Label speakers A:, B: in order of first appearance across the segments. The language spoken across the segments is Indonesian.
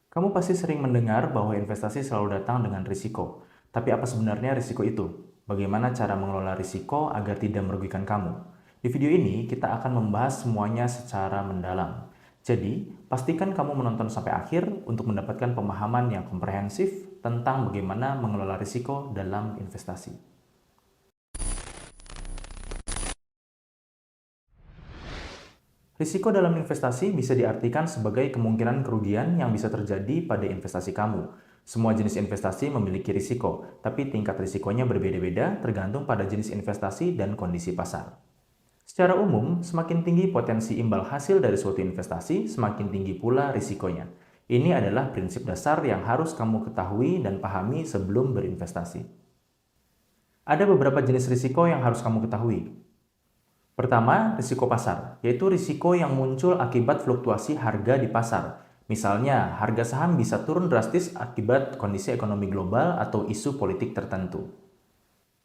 A: Kamu pasti sering mendengar bahwa investasi selalu datang dengan risiko. Tapi apa sebenarnya risiko itu? Bagaimana cara mengelola risiko agar tidak merugikan kamu? Di video ini, kita akan membahas semuanya secara mendalam. Jadi, pastikan kamu menonton sampai akhir untuk mendapatkan pemahaman yang komprehensif tentang bagaimana mengelola risiko dalam investasi. Risiko dalam investasi bisa diartikan sebagai kemungkinan kerugian yang bisa terjadi pada investasi kamu. Semua jenis investasi memiliki risiko, tapi tingkat risikonya berbeda-beda tergantung pada jenis investasi dan kondisi pasar. Secara umum, semakin tinggi potensi imbal hasil dari suatu investasi, semakin tinggi pula risikonya. Ini adalah prinsip dasar yang harus kamu ketahui dan pahami sebelum berinvestasi. Ada beberapa jenis risiko yang harus kamu ketahui. Pertama, risiko pasar, yaitu risiko yang muncul akibat fluktuasi harga di pasar. Misalnya, harga saham bisa turun drastis akibat kondisi ekonomi global atau isu politik tertentu.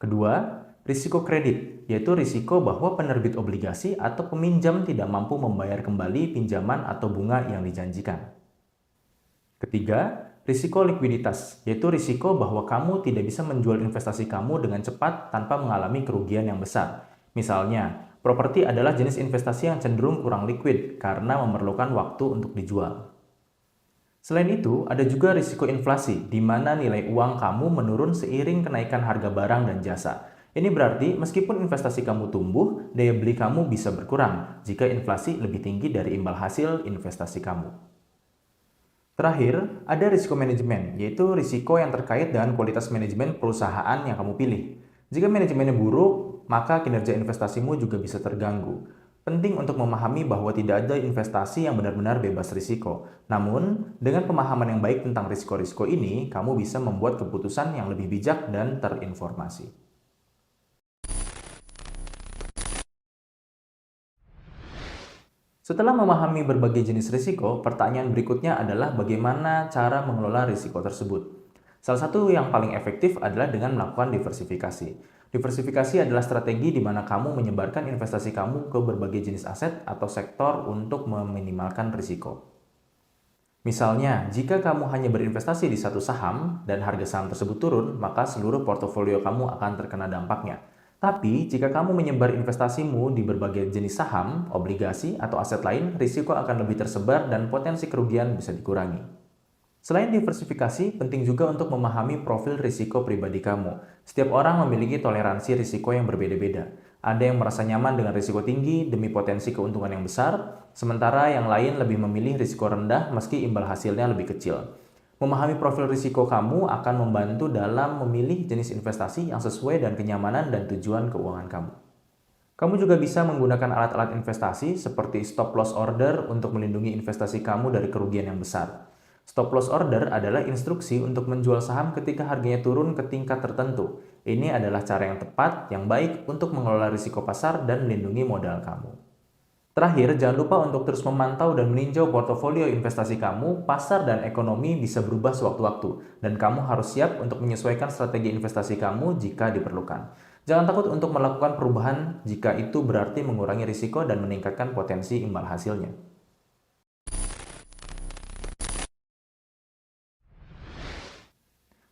A: Kedua, risiko kredit, yaitu risiko bahwa penerbit obligasi atau peminjam tidak mampu membayar kembali pinjaman atau bunga yang dijanjikan. Ketiga, risiko likuiditas, yaitu risiko bahwa kamu tidak bisa menjual investasi kamu dengan cepat tanpa mengalami kerugian yang besar. Misalnya, properti adalah jenis investasi yang cenderung kurang liquid karena memerlukan waktu untuk dijual. Selain itu, ada juga risiko inflasi, di mana nilai uang kamu menurun seiring kenaikan harga barang dan jasa. Ini berarti meskipun investasi kamu tumbuh, daya beli kamu bisa berkurang jika inflasi lebih tinggi dari imbal hasil investasi kamu. Terakhir, ada risiko manajemen, yaitu risiko yang terkait dengan kualitas manajemen perusahaan yang kamu pilih. Jika manajemennya buruk, maka kinerja investasimu juga bisa terganggu. Penting untuk memahami bahwa tidak ada investasi yang benar-benar bebas risiko. Namun, dengan pemahaman yang baik tentang risiko-risiko ini, kamu bisa membuat keputusan yang lebih bijak dan terinformasi. Setelah memahami berbagai jenis risiko, pertanyaan berikutnya adalah bagaimana cara mengelola risiko tersebut. Salah satu yang paling efektif adalah dengan melakukan diversifikasi. Diversifikasi adalah strategi di mana kamu menyebarkan investasi kamu ke berbagai jenis aset atau sektor untuk meminimalkan risiko. Misalnya, jika kamu hanya berinvestasi di satu saham dan harga saham tersebut turun, maka seluruh portofolio kamu akan terkena dampaknya. Tapi, jika kamu menyebar investasimu di berbagai jenis saham, obligasi, atau aset lain, risiko akan lebih tersebar dan potensi kerugian bisa dikurangi. Selain diversifikasi, penting juga untuk memahami profil risiko pribadi kamu. Setiap orang memiliki toleransi risiko yang berbeda-beda. Ada yang merasa nyaman dengan risiko tinggi demi potensi keuntungan yang besar, sementara yang lain lebih memilih risiko rendah meski imbal hasilnya lebih kecil. Memahami profil risiko kamu akan membantu dalam memilih jenis investasi yang sesuai dengan kenyamanan dan tujuan keuangan kamu. Kamu juga bisa menggunakan alat-alat investasi seperti stop loss order untuk melindungi investasi kamu dari kerugian yang besar. Stop loss order adalah instruksi untuk menjual saham ketika harganya turun ke tingkat tertentu. Ini adalah cara yang tepat, yang baik untuk mengelola risiko pasar dan melindungi modal kamu. Terakhir, jangan lupa untuk terus memantau dan meninjau portofolio investasi kamu. Pasar dan ekonomi bisa berubah sewaktu-waktu, dan kamu harus siap untuk menyesuaikan strategi investasi kamu jika diperlukan. Jangan takut untuk melakukan perubahan jika itu berarti mengurangi risiko dan meningkatkan potensi imbal hasilnya.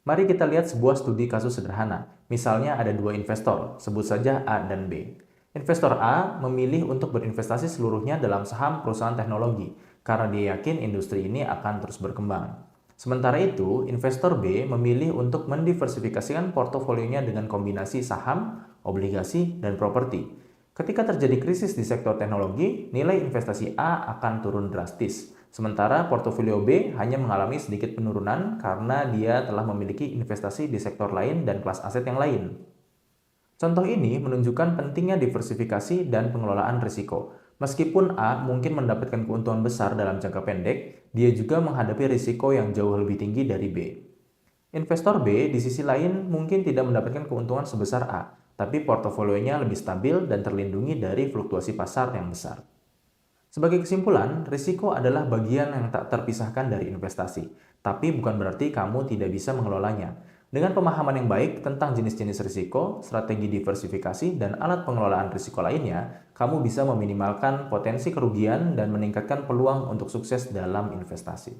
A: Mari kita lihat sebuah studi kasus sederhana. Misalnya ada dua investor, sebut saja A dan B. Investor A memilih untuk berinvestasi seluruhnya dalam saham perusahaan teknologi karena dia yakin industri ini akan terus berkembang. Sementara itu, investor B memilih untuk mendiversifikasikan portofolionya dengan kombinasi saham, obligasi, dan properti. Ketika terjadi krisis di sektor teknologi, nilai investasi A akan turun drastis. Sementara portofolio B hanya mengalami sedikit penurunan karena dia telah memiliki investasi di sektor lain dan kelas aset yang lain. Contoh ini menunjukkan pentingnya diversifikasi dan pengelolaan risiko. Meskipun A mungkin mendapatkan keuntungan besar dalam jangka pendek, dia juga menghadapi risiko yang jauh lebih tinggi dari B. Investor B di sisi lain mungkin tidak mendapatkan keuntungan sebesar A, tapi portofolionya lebih stabil dan terlindungi dari fluktuasi pasar yang besar. Sebagai kesimpulan, risiko adalah bagian yang tak terpisahkan dari investasi, tapi bukan berarti kamu tidak bisa mengelolanya. Dengan pemahaman yang baik tentang jenis-jenis risiko, strategi diversifikasi, dan alat pengelolaan risiko lainnya, kamu bisa meminimalkan potensi kerugian dan meningkatkan peluang untuk sukses dalam investasi.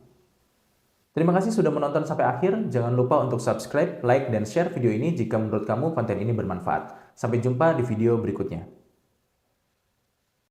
A: Terima kasih sudah menonton sampai akhir. Jangan lupa untuk subscribe, like, dan share video ini jika menurut kamu konten ini bermanfaat. Sampai jumpa di video berikutnya.